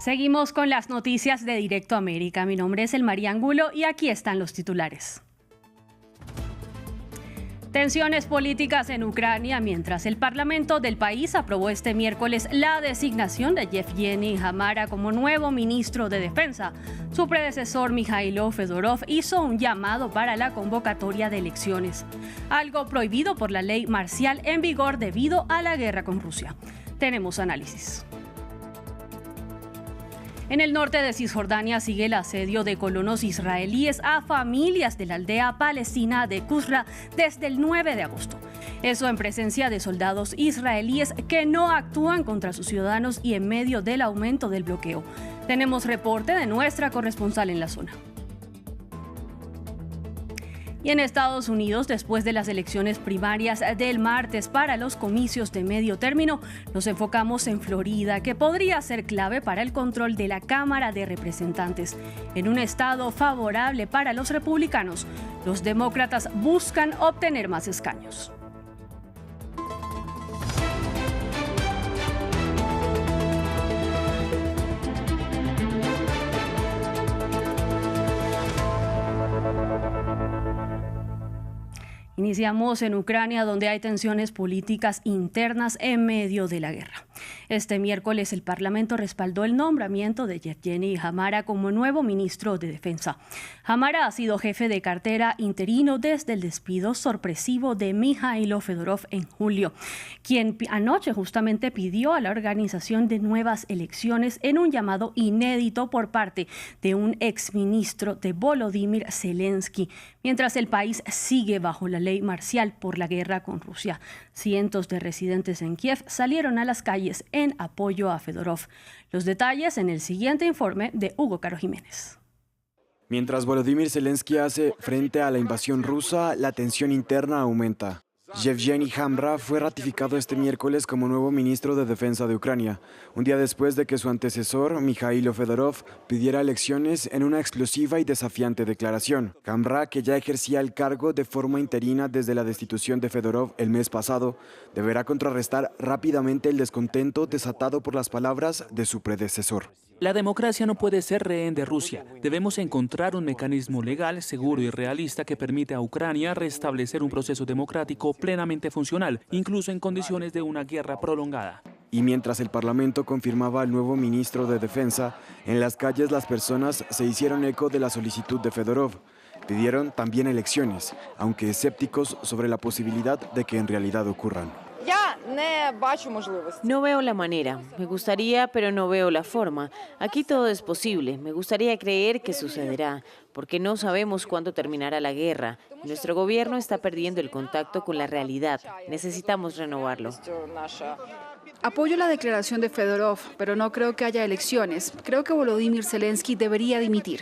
Seguimos con las noticias de Directo América. Mi nombre es Elmaría Angulo y aquí están los titulares. Tensiones políticas en Ucrania mientras el Parlamento del país aprobó este miércoles la designación de Yevgeny Hamara como nuevo ministro de Defensa. Su predecesor Mikhailo Fedorov hizo un llamado para la convocatoria de elecciones, algo prohibido por la ley marcial en vigor debido a la guerra con Rusia. Tenemos análisis. En el norte de Cisjordania sigue el asedio de colonos israelíes a familias de la aldea palestina de Qusra desde el 9 de agosto. Eso en presencia de soldados israelíes que no actúan contra sus ciudadanos y en medio del aumento del bloqueo. Tenemos reporte de nuestra corresponsal en la zona. Y en Estados Unidos, después de las elecciones primarias del martes para los comicios de medio término, nos enfocamos en Florida, que podría ser clave para el control de la Cámara de Representantes. En un estado favorable para los republicanos, los demócratas buscan obtener más escaños. Iniciamos en Ucrania, donde hay tensiones políticas internas en medio de la guerra. Este miércoles el Parlamento respaldó el nombramiento de Yevgeny Hamara como nuevo ministro de Defensa. Hamara ha sido jefe de cartera interino desde el despido sorpresivo de Mikhailo Fedorov en julio, quien anoche justamente pidió a la organización de nuevas elecciones en un llamado inédito por parte de un exministro de Volodymyr Zelensky, mientras el país sigue bajo la ley marcial por la guerra con Rusia. Cientos de residentes en Kiev salieron a las calles en apoyo a Fedorov. Los detalles en el siguiente informe de Hugo Caro Jiménez. Mientras Volodymyr Zelensky hace frente a la invasión rusa, la tensión interna aumenta. Yevgeny Hamara fue ratificado este miércoles como nuevo ministro de Defensa de Ucrania, un día después de que su antecesor, Mikhailo Fedorov, pidiera elecciones en una explosiva y desafiante declaración. Hamara, que ya ejercía el cargo de forma interina desde la destitución de Fedorov el mes pasado, deberá contrarrestar rápidamente el descontento desatado por las palabras de su predecesor. La democracia no puede ser rehén de Rusia. Debemos encontrar un mecanismo legal, seguro y realista que permita a Ucrania restablecer un proceso democrático plenamente funcional, incluso en condiciones de una guerra prolongada. Y mientras el Parlamento confirmaba al nuevo ministro de Defensa, en las calles las personas se hicieron eco de la solicitud de Fedorov. Pidieron también elecciones, aunque escépticos sobre la posibilidad de que en realidad ocurran. No veo la manera. Me gustaría, pero no veo la forma. Aquí todo es posible. Me gustaría creer que sucederá, porque no sabemos cuándo terminará la guerra. Nuestro gobierno está perdiendo el contacto con la realidad. Necesitamos renovarlo. Apoyo la declaración de Fedorov, pero no creo que haya elecciones. Creo que Volodymyr Zelensky debería dimitir.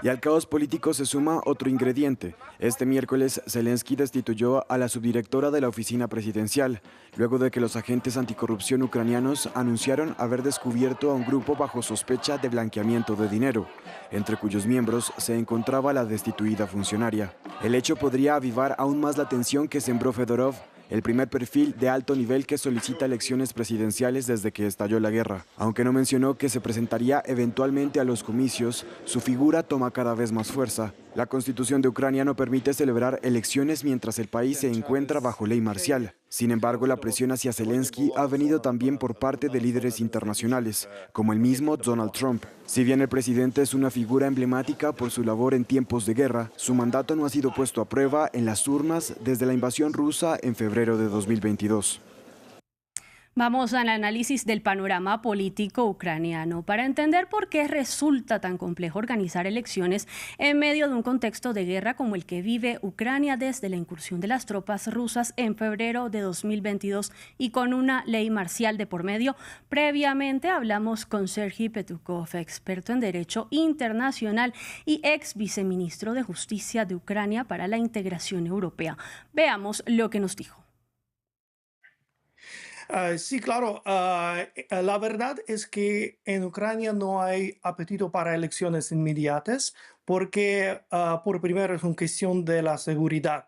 Y al caos político se suma otro ingrediente. Este miércoles, Zelensky destituyó a la subdirectora de la oficina presidencial, luego de que los agentes anticorrupción ucranianos anunciaron haber descubierto a un grupo bajo sospecha de blanqueamiento de dinero, entre cuyos miembros se encontraba la destituida funcionaria. El hecho podría avivar aún más la tensión que sembró Fedorov, el primer perfil de alto nivel que solicita elecciones presidenciales desde que estalló la guerra. Aunque no mencionó que se presentaría eventualmente a los comicios, su figura toma cada vez más fuerza. La Constitución de Ucrania no permite celebrar elecciones mientras el país se encuentra bajo ley marcial. Sin embargo, la presión hacia Zelensky ha venido también por parte de líderes internacionales, como el mismo Donald Trump. Si bien el presidente es una figura emblemática por su labor en tiempos de guerra, su mandato no ha sido puesto a prueba en las urnas desde la invasión rusa en febrero de 2022. Vamos al análisis del panorama político ucraniano para entender por qué resulta tan complejo organizar elecciones en medio de un contexto de guerra como el que vive Ucrania desde la incursión de las tropas rusas en febrero de 2022 y con una ley marcial de por medio. Previamente hablamos con Sergei Petukov, experto en Derecho Internacional y ex viceministro de Justicia de Ucrania para la integración europea. Veamos lo que nos dijo. Sí, claro. La verdad es que en Ucrania no hay apetito para elecciones inmediatas porque, por primero, es una cuestión de la seguridad.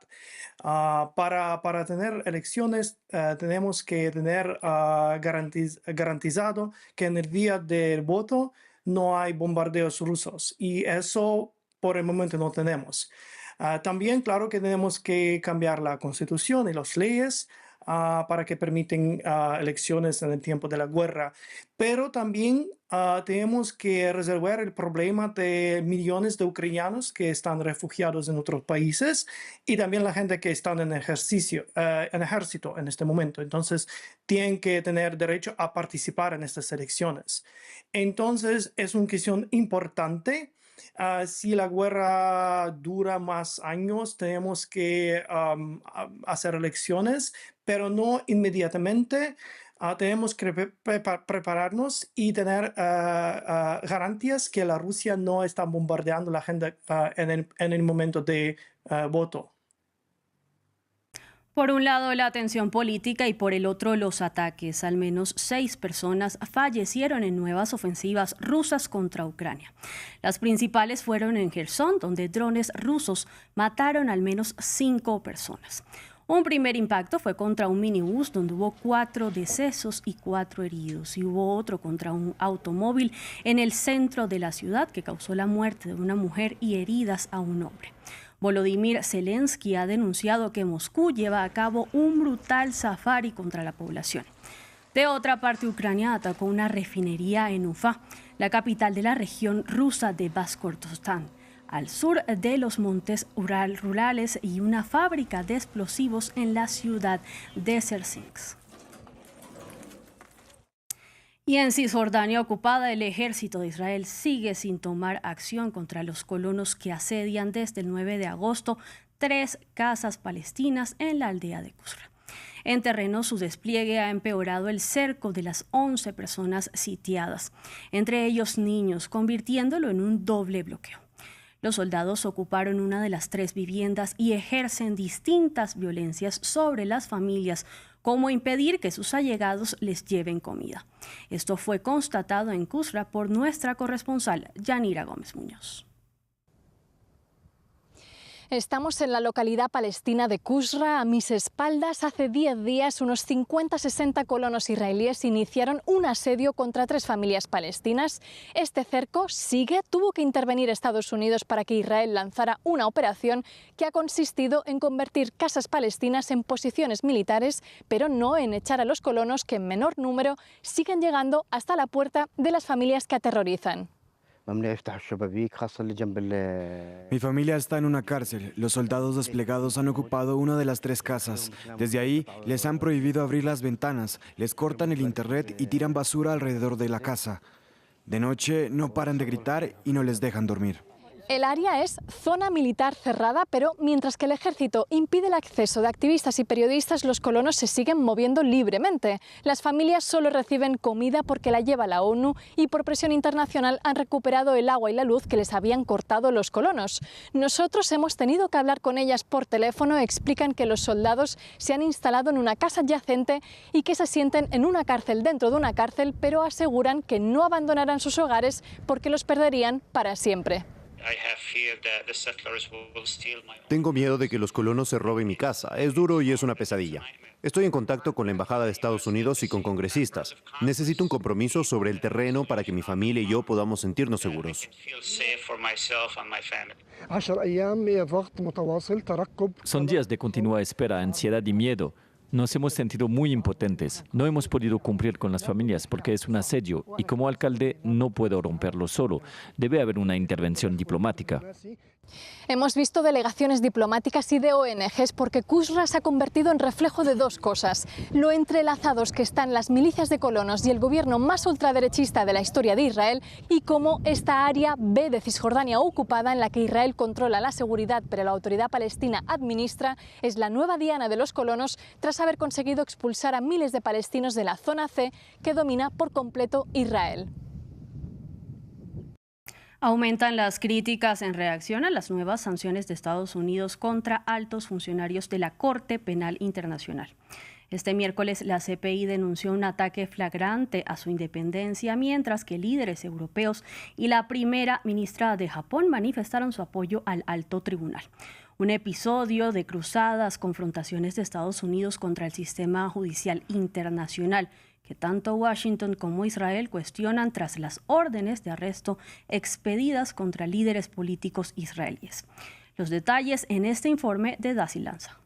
Para tener elecciones tenemos que tener garantizado que en el día del voto no hay bombardeos rusos y eso por el momento no tenemos. También, claro que tenemos que cambiar la constitución y las leyes para que permiten elecciones en el tiempo de la guerra. Pero también tenemos que resolver el problema de millones de ucranianos que están refugiados en otros países y también la gente que está en ejército en este momento. Entonces, tienen que tener derecho a participar en estas elecciones. Entonces, es una cuestión importante. Si la guerra dura más años, tenemos que hacer elecciones, pero no inmediatamente. Tenemos que prepararnos y tener garantías que la Rusia no está bombardeando la gente en el momento de voto. Por un lado, la tensión política y por el otro, los ataques. Al menos 6 personas fallecieron en nuevas ofensivas rusas contra Ucrania. Las principales fueron en Gerson, donde drones rusos mataron al menos 5 personas. Un primer impacto fue contra un minibús donde hubo 4 decesos y 4 heridos. Y hubo otro contra un automóvil en el centro de la ciudad que causó la muerte de una mujer y heridas a un hombre. Volodymyr Zelensky ha denunciado que Moscú lleva a cabo un brutal safari contra la población. De otra parte, Ucrania atacó una refinería en Ufa, la capital de la región rusa de Bashkortostán, al sur de los montes rurales, y una fábrica de explosivos en la ciudad de Sersinsk. Y en Cisjordania ocupada, el ejército de Israel sigue sin tomar acción contra los colonos que asedian desde el 9 de agosto 3 casas palestinas en la aldea de Qusra. En terreno, su despliegue ha empeorado el cerco de las 11 personas sitiadas, entre ellos niños, convirtiéndolo en un doble bloqueo. Los soldados ocuparon una de las 3 viviendas y ejercen distintas violencias sobre las familias, como impedir que sus allegados les lleven comida. Esto fue constatado en Qusra por nuestra corresponsal, Yanira Gómez Muñoz. Estamos en la localidad palestina de Qusra. A mis espaldas, hace 10 días, unos 50-60 colonos israelíes iniciaron un asedio contra 3 familias palestinas. Este cerco sigue. Tuvo que intervenir Estados Unidos para que Israel lanzara una operación que ha consistido en convertir casas palestinas en posiciones militares, pero no en echar a los colonos, que en menor número siguen llegando hasta la puerta de las familias que aterrorizan. Mi familia está en una cárcel. Los soldados desplegados han ocupado una de las 3 casas. Desde ahí les han prohibido abrir las ventanas, les cortan el internet y tiran basura alrededor de la casa. De noche no paran de gritar y no les dejan dormir. El área es zona militar cerrada, pero mientras que el ejército impide el acceso de activistas y periodistas, los colonos se siguen moviendo libremente. Las familias solo reciben comida porque la lleva la ONU y por presión internacional han recuperado el agua y la luz que les habían cortado los colonos. Nosotros hemos tenido que hablar con ellas por teléfono. Explican que los soldados se han instalado en una casa adyacente y que se sienten en una cárcel dentro de una cárcel, pero aseguran que no abandonarán sus hogares porque los perderían para siempre. Tengo miedo de que los colonos se roben mi casa. Es duro y es una pesadilla. Estoy en contacto con la Embajada de Estados Unidos y con congresistas. Necesito un compromiso sobre el terreno para que mi familia y yo podamos sentirnos seguros. Son días de continua espera, ansiedad y miedo. Nos hemos sentido muy impotentes. No hemos podido cumplir con las familias porque es un asedio y como alcalde no puedo romperlo solo. Debe haber una intervención diplomática. Hemos visto delegaciones diplomáticas y de ONGs porque Qusra se ha convertido en reflejo de 2 cosas. Lo entrelazados que están las milicias de colonos y el gobierno más ultraderechista de la historia de Israel, y cómo esta área B de Cisjordania ocupada, en la que Israel controla la seguridad pero la autoridad palestina administra, es la nueva diana de los colonos tras haber conseguido expulsar a miles de palestinos de la zona C, que domina por completo Israel. Aumentan las críticas en reacción a las nuevas sanciones de Estados Unidos contra altos funcionarios de la Corte Penal Internacional. Este miércoles la CPI denunció un ataque flagrante a su independencia, mientras que líderes europeos y la primera ministra de Japón manifestaron su apoyo al alto tribunal. Un episodio de cruzadas, confrontaciones de Estados Unidos contra el sistema judicial internacional que tanto Washington como Israel cuestionan tras las órdenes de arresto expedidas contra líderes políticos israelíes. Los detalles en este informe de Daisy Lanza.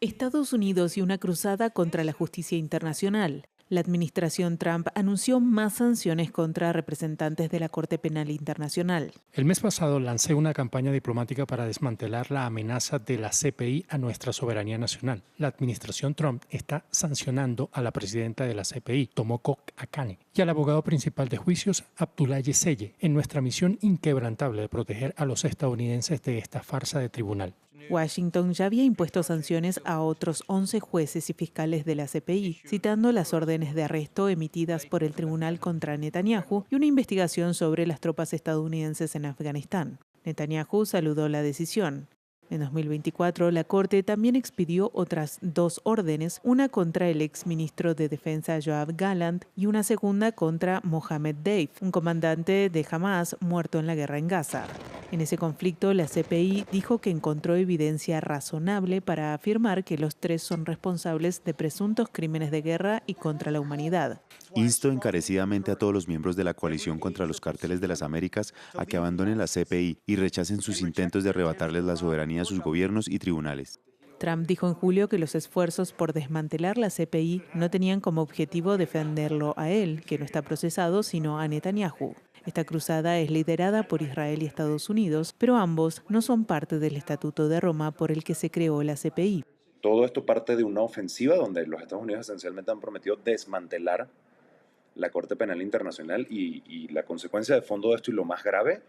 Estados Unidos y una cruzada contra la justicia internacional. La administración Trump anunció más sanciones contra representantes de la Corte Penal Internacional. El mes pasado lancé una campaña diplomática para desmantelar la amenaza de la CPI a nuestra soberanía nacional. La administración Trump está sancionando a la presidenta de la CPI, Tomoko Akane, y al abogado principal de juicios, Abdullah Yeseye, en nuestra misión inquebrantable de proteger a los estadounidenses de esta farsa de tribunal. Washington ya había impuesto sanciones a otros 11 jueces y fiscales de la CPI, citando las órdenes de arresto emitidas por el tribunal contra Netanyahu y una investigación sobre las tropas estadounidenses en Afganistán. Netanyahu saludó la decisión. En 2024, la Corte también expidió otras 2 órdenes, una contra el exministro de Defensa Yoav Gallant y una segunda contra Mohammed Deif, un comandante de Hamas muerto en la guerra en Gaza. En ese conflicto, la CPI dijo que encontró evidencia razonable para afirmar que los 3 son responsables de presuntos crímenes de guerra y contra la humanidad. Insto encarecidamente a todos los miembros de la coalición contra los cárteles de las Américas a que abandonen la CPI y rechacen sus intentos de arrebatarles la soberanía a sus gobiernos y tribunales. Trump dijo en julio que los esfuerzos por desmantelar la CPI no tenían como objetivo defenderlo a él, que no está procesado, sino a Netanyahu. Esta cruzada es liderada por Israel y Estados Unidos, pero ambos no son parte del Estatuto de Roma por el que se creó la CPI. Todo esto parte de una ofensiva donde los Estados Unidos esencialmente han prometido desmantelar la Corte Penal Internacional y la consecuencia de fondo de esto y lo más grave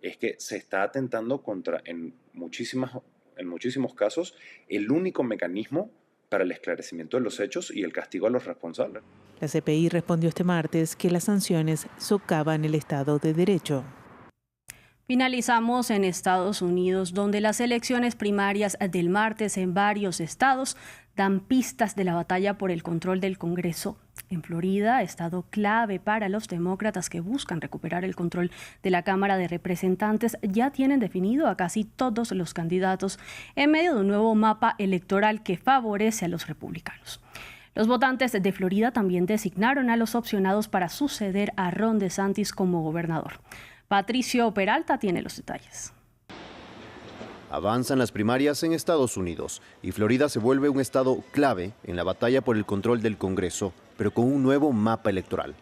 es que se está atentando contra, en muchísimos casos, el único mecanismo para el esclarecimiento de los hechos y el castigo a los responsables. La CPI respondió este martes que las sanciones socavan el Estado de Derecho. Finalizamos en Estados Unidos, donde las elecciones primarias del martes en varios estados dan pistas de la batalla por el control del Congreso. En Florida, estado clave para los demócratas que buscan recuperar el control de la Cámara de Representantes, ya tienen definido a casi todos los candidatos en medio de un nuevo mapa electoral que favorece a los republicanos. Los votantes de Florida también designaron a los opcionados para suceder a Ron DeSantis como gobernador. Patricio Peralta tiene los detalles. Avanzan las primarias en Estados Unidos y Florida se vuelve un estado clave en la batalla por el control del Congreso, pero con un nuevo mapa electoral.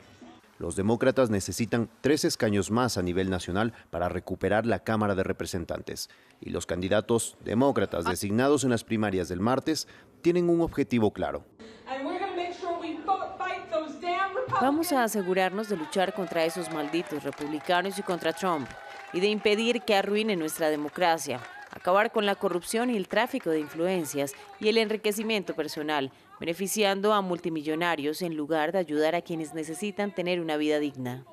Los demócratas necesitan 3 escaños más a nivel nacional para recuperar la Cámara de Representantes. Y los candidatos demócratas designados en las primarias del martes tienen un objetivo claro. Vamos a asegurarnos de luchar contra esos malditos republicanos y contra Trump, y de impedir que arruinen nuestra democracia, acabar con la corrupción y el tráfico de influencias y el enriquecimiento personal, beneficiando a multimillonarios en lugar de ayudar a quienes necesitan tener una vida digna.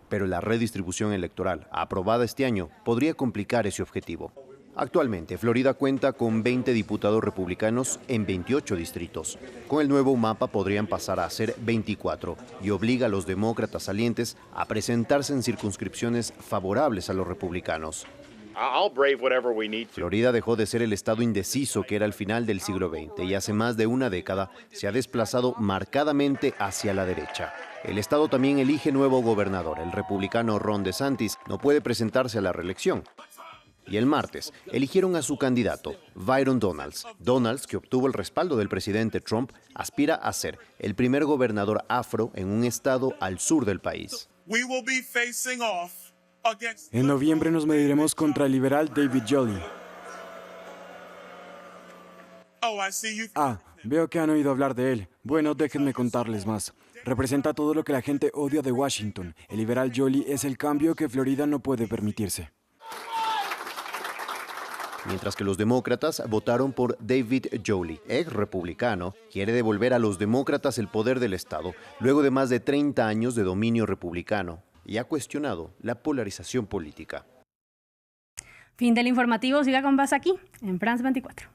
Pero la redistribución electoral, aprobada este año, podría complicar ese objetivo. Actualmente, Florida cuenta con 20 diputados republicanos en 28 distritos. Con el nuevo mapa podrían pasar a ser 24 y obliga a los demócratas salientes a presentarse en circunscripciones favorables a los republicanos. Florida dejó de ser el estado indeciso que era al final del siglo XX y hace más de una década se ha desplazado marcadamente hacia la derecha. El estado también elige nuevo gobernador. El republicano Ron DeSantis no puede presentarse a la reelección. Y el martes eligieron a su candidato, Byron Donalds. Donalds, que obtuvo el respaldo del presidente Trump, aspira a ser el primer gobernador afro en un estado al sur del país. En noviembre nos mediremos contra el liberal David Jolley. Veo que han oído hablar de él. Bueno, déjenme contarles más. Representa todo lo que la gente odia de Washington. El liberal Jolley es el cambio que Florida no puede permitirse. Mientras que los demócratas votaron por David Jolley, ex republicano, quiere devolver a los demócratas el poder del Estado luego de más de 30 años de dominio republicano y ha cuestionado la polarización política. Fin del informativo, siga con más aquí en France 24.